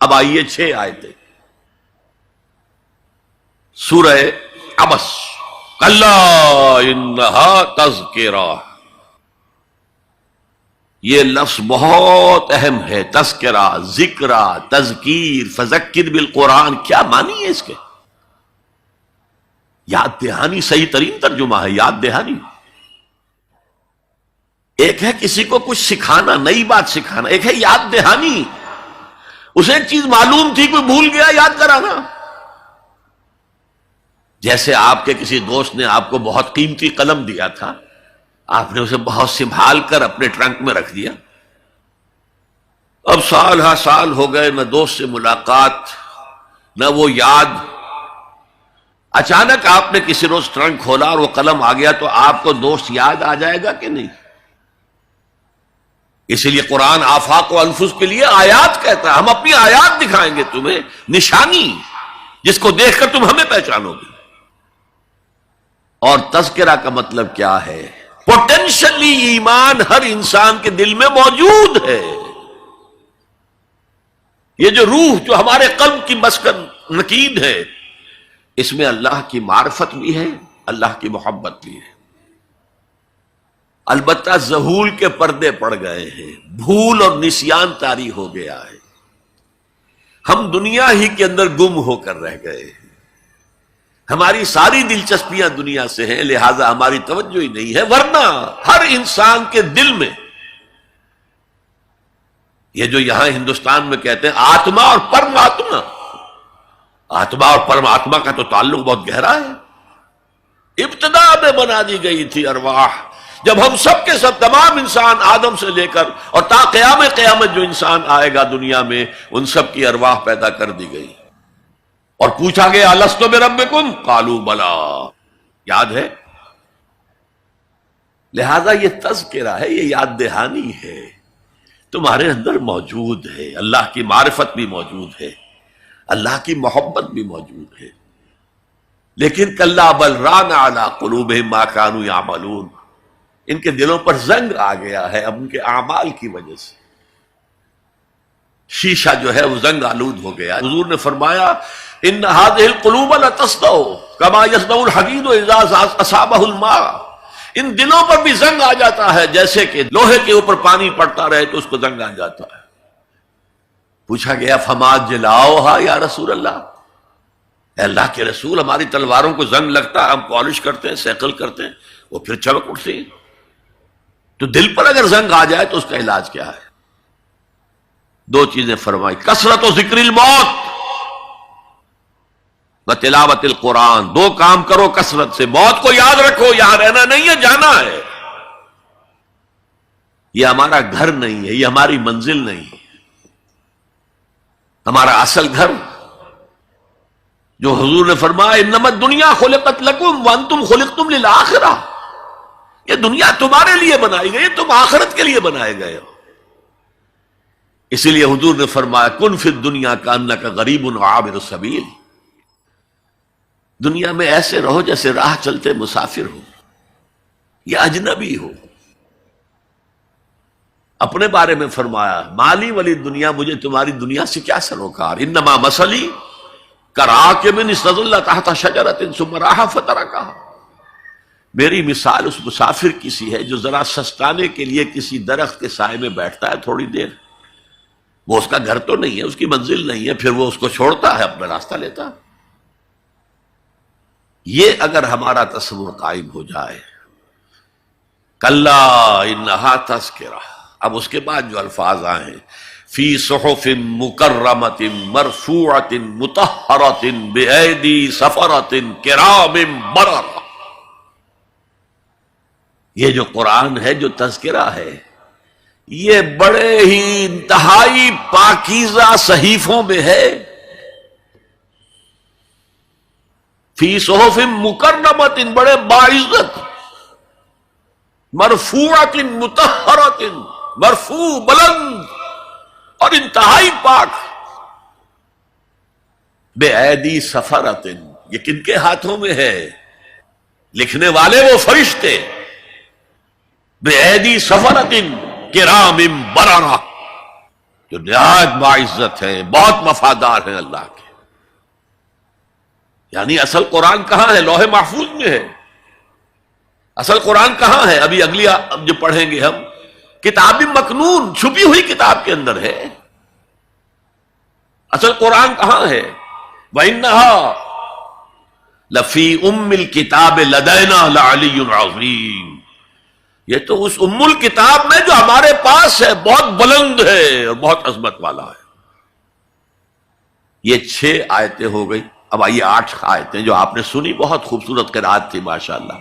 اب آئیے 6 آیتیں سورہ عبس. کلا انہا تذکرہ. یہ لفظ بہت اہم ہے. تذکرہ، ذکرہ، تذکیر، فذکر بالقرآن، کیا معنی ہے اس کے؟ یاد دہانی صحیح ترین ترجمہ ہے، یاد دہانی. ایک ہے کسی کو کچھ سکھانا، نئی بات سکھانا، ایک ہے یاد دہانی. اسے ایک چیز معلوم تھی، کوئی بھول گیا، یاد کرانا. جیسے آپ کے کسی دوست نے آپ کو بہت قیمتی قلم دیا تھا، آپ نے اسے بہت سنبھال کر اپنے ٹرنک میں رکھ دیا. اب سال ہا سال ہو گئے، نہ دوست سے ملاقات، نہ وہ یاد. اچانک آپ نے کسی روز ٹرنک کھولا اور وہ قلم آ گیا، تو آپ کو دوست یاد آ جائے گا کہ نہیں؟ اسی لیے قرآن آفاق و انفس کے لیے آیات کہتا ہے. ہم اپنی آیات دکھائیں گے تمہیں، نشانی جس کو دیکھ کر تم ہمیں پہچانو گے. اور تذکرہ کا مطلب کیا ہے؟ پوٹینشلی ایمان ہر انسان کے دل میں موجود ہے. یہ جو روح جو ہمارے قلب کی مسکن نکید ہے، اس میں اللہ کی معرفت بھی ہے، اللہ کی محبت بھی ہے. البتہ ذہول کے پردے پڑ گئے ہیں، بھول اور نسیان طاری ہو گیا ہے. ہم دنیا ہی کے اندر گم ہو کر رہ گئے ہیں. ہماری ساری دلچسپیاں دنیا سے ہیں، لہذا ہماری توجہ ہی نہیں ہے. ورنہ ہر انسان کے دل میں یہ جو یہاں ہندوستان میں کہتے ہیں آتما اور پرماتما، آتما اور پرماتما کا تو تعلق بہت گہرا ہے. ابتدا میں بنا دی گئی تھی ارواح، جب ہم سب کے سب تمام انسان آدم سے لے کر اور تا قیامت جو انسان آئے گا دنیا میں، ان سب کی ارواح پیدا کر دی گئی. اور پوچھا گیا الست بربکم قالوا بلا، یاد ہے؟ لہذا یہ تذکرہ ہے، یہ یاد دہانی ہے، تمہارے اندر موجود ہے. اللہ کی معرفت بھی موجود ہے، اللہ کی محبت بھی موجود ہے. لیکن کلا بل ران علی قلوبہم ما کانوا یعملون، ان کے دلوں پر زنگ آ گیا ہے اب ان کے اعمال کی وجہ سے. شیشہ جو ہے وہ زنگ آلود ہو گیا. حضور نے فرمایا ان هذه القلوب لتصدع كما يصدع الحديد اذا اصابه الماء. ان دلوں پر بھی زنگ آ جاتا ہے، جیسے کہ لوہے کے اوپر پانی پڑتا رہے تو اس کو زنگ آ جاتا ہے. پوچھا گیا فما جلاؤها یا رسول اللہ، اے اللہ کے رسول ہماری تلواروں کو زنگ لگتا ہے، ہم پالش کرتے ہیں، سیکل کرتے ہیں، وہ پھر چمک اٹھتی ہیں. تو دل پر اگر زنگ آ جائے تو اس کا علاج کیا ہے؟ 2 چیزیں فرمائی، کثرت و ذکر الموت و تلاوت القرآن. 2 کام کرو کثرت سے. موت کو یاد رکھو، یہاں رہنا نہیں ہے، جانا ہے. یہ ہمارا گھر نہیں ہے، یہ ہماری منزل نہیں ہے. ہمارا اصل گھر جو حضور نے فرمایا انما الدنیا خلقت لکم وانتم خلقتم للآخرہ، یہ دنیا تمہارے لیے بنائی گئی، تم آخرت کے لیے بنائے گئے ہو. اسی لیے حضور نے فرمایا کن فی الدنیا کانک غریب عابر السبیل. دنیا میں ایسے رہو جیسے راہ چلتے مسافر ہو یا اجنبی ہو. اپنے بارے میں فرمایا مالی ولی دنیا، مجھے تمہاری دنیا سے کیا سروکار. انما مثلی کراکب استظل تحت شجرۃ ثم راح فترکها. میری مثال اس مسافر کی سی ہے جو ذرا سستانے کے لیے کسی درخت کے سائے میں بیٹھتا ہے تھوڑی دیر. وہ اس کا گھر تو نہیں ہے، اس کی منزل نہیں ہے، پھر وہ اس کو چھوڑتا ہے، اپنا راستہ لیتا. یہ اگر ہمارا تصور قائم ہو جائے، کلا انہا تذکرہ. اب اس کے بعد جو الفاظ آئے ہیں فی صحف مکرمۃ مرفوعۃ مطہرۃ بایدی سفرۃ کرام بررہ. یہ جو قرآن ہے، جو تذکرہ ہے، یہ بڑے ہی انتہائی پاکیزہ صحیفوں میں ہے. فی صحف مکرمۃ، بڑے باعزت، مرفوعۃ مطہرۃ، مرفوع بلند اور انتہائی پاک. بے ایدی سفرۃ، یہ کن کے ہاتھوں میں ہے؟ لکھنے والے وہ فرشتے. بے ایدی سفرۃ کرام بررہ، جو نہایت باعزت ہیں، بہت وفادار ہیں اللہ کے. یعنی اصل قرآن کہاں ہے؟ لوح محفوظ میں ہے. اصل قرآن کہاں ہے؟ ابھی اگلی اب جو پڑھیں گے ہم، کتاب مکنون، چھپی ہوئی کتاب کے اندر ہے. اصل قرآن کہاں ہے؟ وَإِنَّهَا لَفِي أُمِّ الْكِتَابِ لَدَيْنَا لَعَلِيٌّ عَظِيمٌ. یہ تو اس ام الکتاب میں جو ہمارے پاس ہے، بہت بلند ہے اور بہت عظمت والا ہے. یہ 6 آیتیں ہو گئی. اب آئیے 8 آیتیں جو آپ نے سنی، بہت خوبصورت قرات تھی ماشاءاللہ.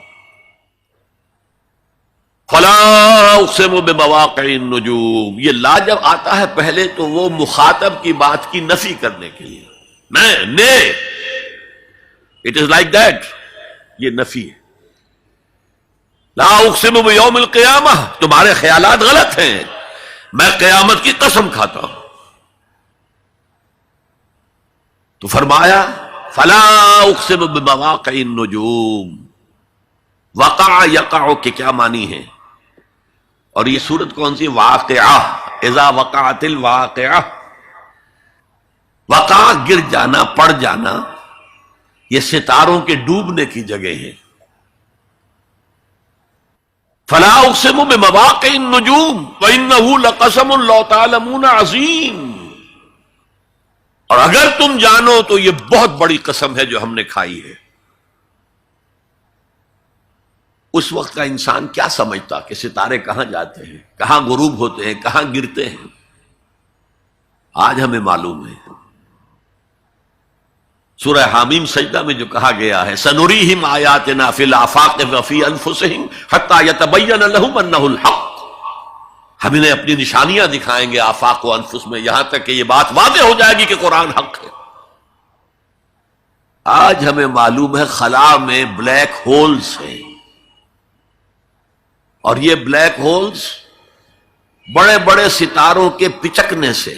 فَلَا أُقْسِمُ بِمَوَاقِعِ النُّجُومِ. یہ لا جب آتا ہے پہلے تو وہ مخاطب کی بات کی نفی کرنے کے لیے، نے اٹ از لائک دیٹ، یہ نفی ہے. لا اقسم بیوم القیامہ، تمہارے خیالات غلط ہیں، میں قیامت کی قسم کھاتا ہوں. تو فرمایا فلا اقسم بمواقع النجوم. وقع یقع کے کیا معنی ہے؟ اور یہ سورت کون سی؟ واقعہ. اذا وقعت الواقعہ، وقع گر جانا، پڑ جانا. یہ ستاروں کے ڈوبنے کی جگہ ہے. فلا اقسم بمواقع النجوم وانه لقسم لو تعلمون عظیم. اور اگر تم جانو تو یہ بہت بڑی قسم ہے جو ہم نے کھائی ہے. اس وقت کا انسان کیا سمجھتا کہ ستارے کہاں جاتے ہیں، کہاں غروب ہوتے ہیں، کہاں گرتے ہیں؟ آج ہمیں معلوم ہے. سورہ حامیم سجدہ میں جو کہا گیا ہے سنریہم آیاتنا فی الآفاق وفی انفسہم حتی یتبین لہم انہ الحق. ہم انہیں اپنی نشانیاں دکھائیں گے آفاق و انفس میں، یہاں تک کہ یہ بات واضح ہو جائے گی کہ قرآن حق ہے. آج ہمیں معلوم ہے خلا میں بلیک ہولز ہیں، اور یہ بلیک ہولز بڑے بڑے ستاروں کے پچکنے سے،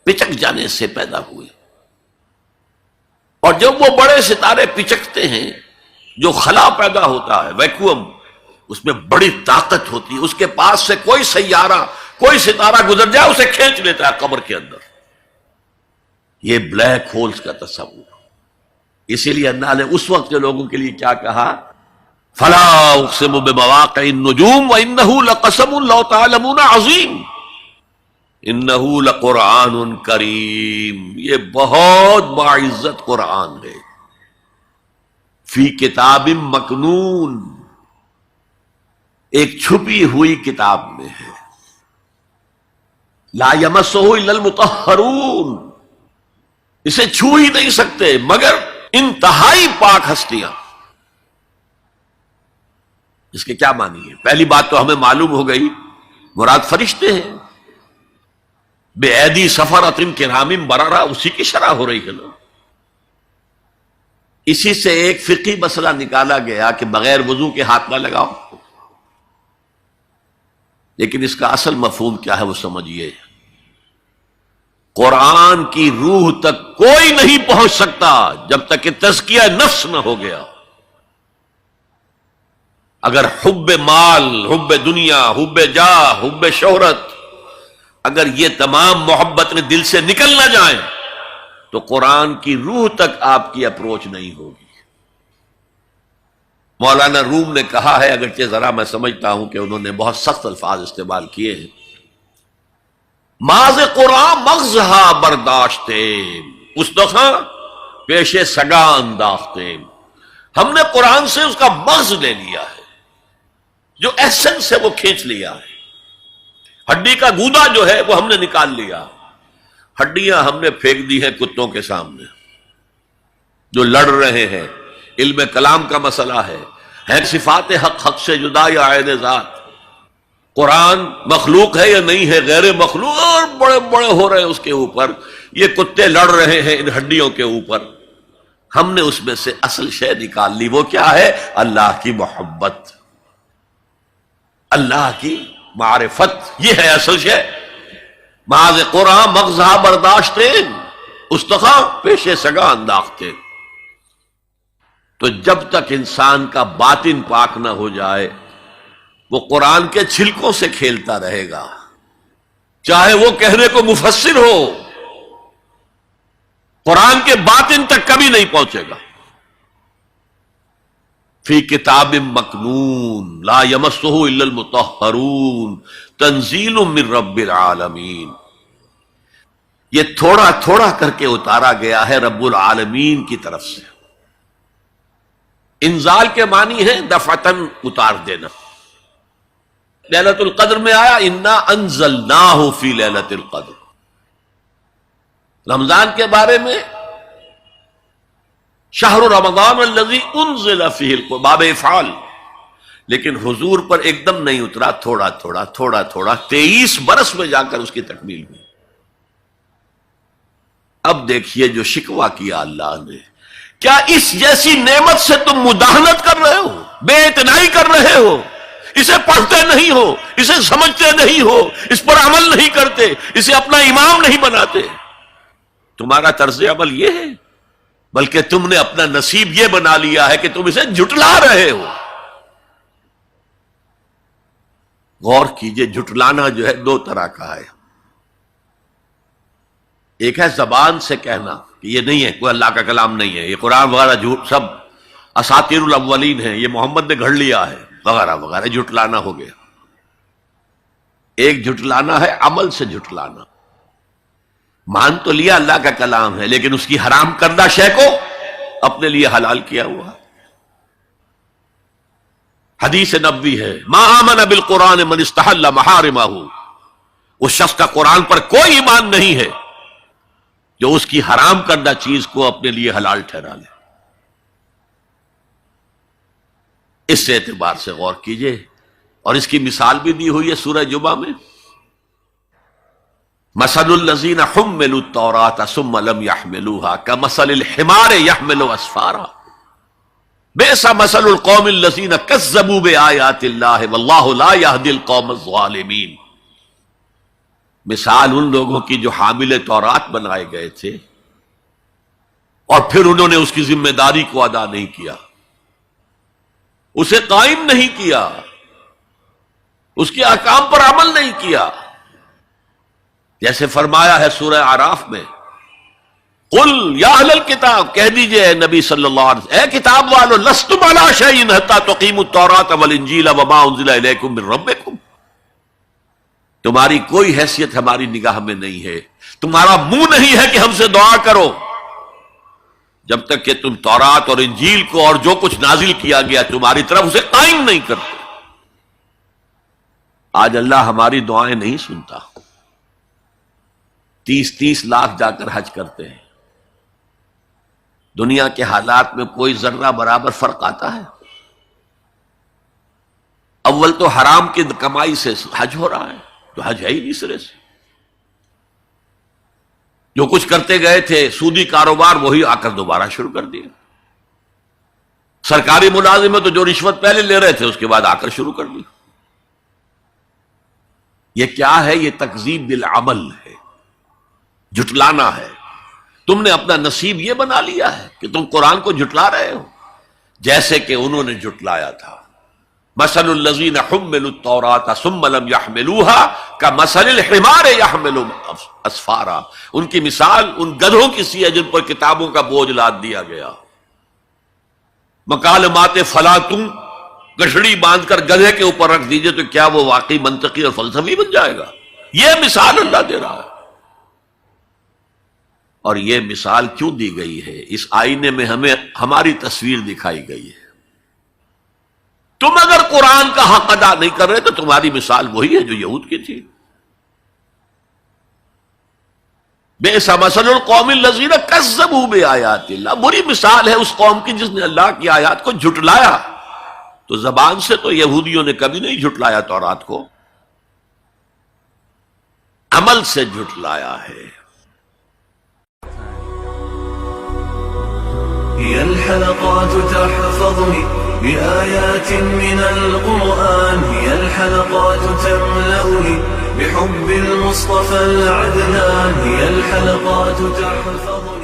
پچک جانے سے پیدا ہوئے. اور جب وہ بڑے ستارے پچکتے ہیں، جو خلا پیدا ہوتا ہے، ویکیوم، اس میں بڑی طاقت ہوتی ہے. اس کے پاس سے کوئی سیارہ، کوئی ستارہ گزر جائے اسے کھینچ لیتا ہے قبر کے اندر. یہ بلیک ہولز کا تصور. اسی لیے اللہ نے اس وقت کے لوگوں کے لیے کیا کہا؟ فلا اقسم بمواقع النجوم وانه لقسم لو تعلمون عظیم. انہ لقرآن کریم. یہ بہت باعزت قرآن ہے. فی کتاب مکنون، ایک چھپی ہوئی کتاب میں ہے. لا یمسہ الا المطہرون، اسے چھو ہی نہیں سکتے مگر انتہائی پاک ہستیاں. اس کے کیا معنی ہے؟ پہلی بات تو ہمیں معلوم ہو گئی، مراد فرشتے ہیں. بے ایدی سفرۃ کرام بررہ، اسی کی شرح ہو رہی ہے نا. اسی سے ایک فقہی مسئلہ نکالا گیا کہ بغیر وضو کے ہاتھ نہ لگاؤ. لیکن اس کا اصل مفہوم کیا ہے وہ سمجھیے. قرآن کی روح تک کوئی نہیں پہنچ سکتا جب تک کہ تزکیہ نفس نہ ہو گیا. اگر حب مال، حب دنیا، حب جاہ، حب شہرت، اگر یہ تمام محبت نے دل سے نکل نہ جائیں تو قرآن کی روح تک آپ کی اپروچ نہیں ہوگی. مولانا روم نے کہا ہے، اگرچہ ذرا میں سمجھتا ہوں کہ انہوں نے بہت سخت الفاظ استعمال کیے ہیں، ماز قرآن مغزہا برداشتے استخاں پیش سگا انداختے. ہم نے قرآن سے اس کا مغز لے لیا ہے، جو ایسنس ہے وہ کھینچ لیا ہے. ہڈی کا گودا جو ہے وہ ہم نے نکال لیا. ہڈیاں ہم نے پھینک دی ہیں کتوں کے سامنے جو لڑ رہے ہیں. علم کلام کا مسئلہ ہے صفات حق حق سے جدا یا عین ذات. قرآن مخلوق ہے یا نہیں ہے، غیر مخلوق، اور بڑے بڑے ہو رہے ہیں اس کے اوپر. یہ کتے لڑ رہے ہیں ان ہڈیوں کے اوپر. ہم نے اس میں سے اصل شے نکال لی. وہ کیا ہے؟ اللہ کی محبت، اللہ کی معرفت. یہ ہے اصل شے. معاذ قرآن مغزہ برداشتے استخاں پیش سگا انداختے. تو جب تک انسان کا باطن پاک نہ ہو جائے وہ قرآن کے چھلکوں سے کھیلتا رہے گا. چاہے وہ کہنے کو مفسر ہو، قرآن کے باطن تک کبھی نہیں پہنچے گا. فی کتاب مکنون لا یمسہ الا المطہرون تنزیل من رب العالمین. یہ تھوڑا تھوڑا کر کے اتارا گیا ہے رب العالمین کی طرف سے. انزال کے معنی ہے دفعتاً اتار دینا. لیلۃ القدر میں آیا انا انزلناہ فی لیلۃ القدر. رمضان کے بارے میں شہر رمضان الذی انزل فیہ القرآن، باب افعال. لیکن حضور پر ایک دم نہیں اترا، تھوڑا تھوڑا تھوڑا تھوڑا 23 برس میں جا کر اس کی تکمیل ہوئی. اب دیکھیے جو شکوہ کیا اللہ نے، کیا اس جیسی نعمت سے تم مداہنت کر رہے ہو، بے اعتنائی کر رہے ہو، اسے پڑھتے نہیں ہو، اسے سمجھتے نہیں ہو، اس پر عمل نہیں کرتے، اسے اپنا امام نہیں بناتے. تمہارا طرز عمل یہ ہے، بلکہ تم نے اپنا نصیب یہ بنا لیا ہے کہ تم اسے جھٹلا رہے ہو. غور کیجئے، جھٹلانا جو ہے دو طرح کا ہے. ایک ہے زبان سے کہنا کہ یہ نہیں ہے، کوئی اللہ کا کلام نہیں ہے، یہ قرآن وغیرہ جھوٹ، سب اساطیر الاولین ہیں، یہ محمد نے گھڑ لیا ہے وغیرہ وغیرہ، جھٹلانا ہو گیا. ایک جھٹلانا ہے عمل سے جھٹلانا. مان تو لیا اللہ کا کلام ہے، لیکن اس کی حرام کردہ شے کو اپنے لیے حلال کیا ہوا. حدیث نبوی ہے ما آمن بالقرآن من استحل محارمہ، اس شخص کا قرآن پر کوئی ایمان نہیں ہے جو اس کی حرام کردہ چیز کو اپنے لیے حلال ٹھہرا لے. اس اعتبار سے غور کیجئے. اور اس کی مثال بھی دی ہوئی ہے سورہ جمعہ میں، مثل الذین حملوا التوراۃ ثم لم يحملوها كمثل الحمار يحمل اسفارا بئس مثل القوم الذین کذبوا بآیات اللہ واللہ لا يهدی القوم الظالمین. مثال ان لوگوں کی جو حامل تورات بنائے گئے تھے اور پھر انہوں نے اس کی ذمہ داری کو ادا نہیں کیا، اسے قائم نہیں کیا، اس کے احکام پر عمل نہیں کیا. جیسے فرمایا ہے سورہ اعراف میں، قل یا اہل الکتاب، کہہ دیجئے اے نبی صلی اللہ علیہ وسلم، اے کتاب والو، لستم علی شیء حتی تقیموا التوراۃ والانجیل وما انزل الیکم من ربکم. تمہاری کوئی حیثیت ہماری نگاہ میں نہیں ہے، تمہارا منہ نہیں ہے کہ ہم سے دعا کرو جب تک کہ تم تورات اور انجیل کو اور جو کچھ نازل کیا گیا تمہاری طرف اسے قائم نہیں کرتے. آج اللہ ہماری دعائیں نہیں سنتا. 30 لاکھ جا کر حج کرتے ہیں. دنیا کے حالات میں کوئی ذرہ برابر فرق آتا ہے؟ اول تو حرام کی کمائی سے حج ہو رہا ہے، تو حج ہے ہی نہیں سرے سے. جو کچھ کرتے گئے تھے سودی کاروبار وہی آ کر دوبارہ شروع کر دیا. سرکاری ملازم ہے تو جو رشوت پہلے لے رہے تھے اس کے بعد آ کر شروع کر دی. یہ کیا ہے؟ یہ تکذیب بالعمل ہے، جھٹلانا ہے. تم نے اپنا نصیب یہ بنا لیا ہے کہ تم قرآن کو جھٹلا رہے ہو جیسے کہ انہوں نے جھٹلایا تھا. مثل الذین حملوا التوراۃ ثم لم يحملوها كمثل الحمار يحمل اسفارا. ان کی مثال ان گدھوں کی سی ہے جن پر کتابوں کا بوجھ لاد دیا گیا. مکالمات فلاں تم گٹھڑی باندھ کر گدھے کے اوپر رکھ دیجئے تو کیا وہ واقعی منطقی اور فلسفی بن جائے گا؟ یہ مثال اللہ دے رہا ہے. اور یہ مثال کیوں دی گئی ہے؟ اس آئینے میں ہمیں ہماری تصویر دکھائی گئی ہے. تم اگر قرآن کا حق ادا نہیں کر رہے تو تمہاری مثال وہی ہے جو یہود کی تھی. بئس مثل القوم الذین کذبوا بآیات اللہ. بری مثال ہے اس قوم کی جس نے اللہ کی آیات کو جھٹلایا. تو زبان سے تو یہودیوں نے کبھی نہیں جھٹلایا تورات کو، عمل سے جھٹلایا ہے. هي الحلقات تحفظني بآيات من القرآن، هي الحلقات تملأني بحب المصطفى العدنان، هي الحلقات تحفظني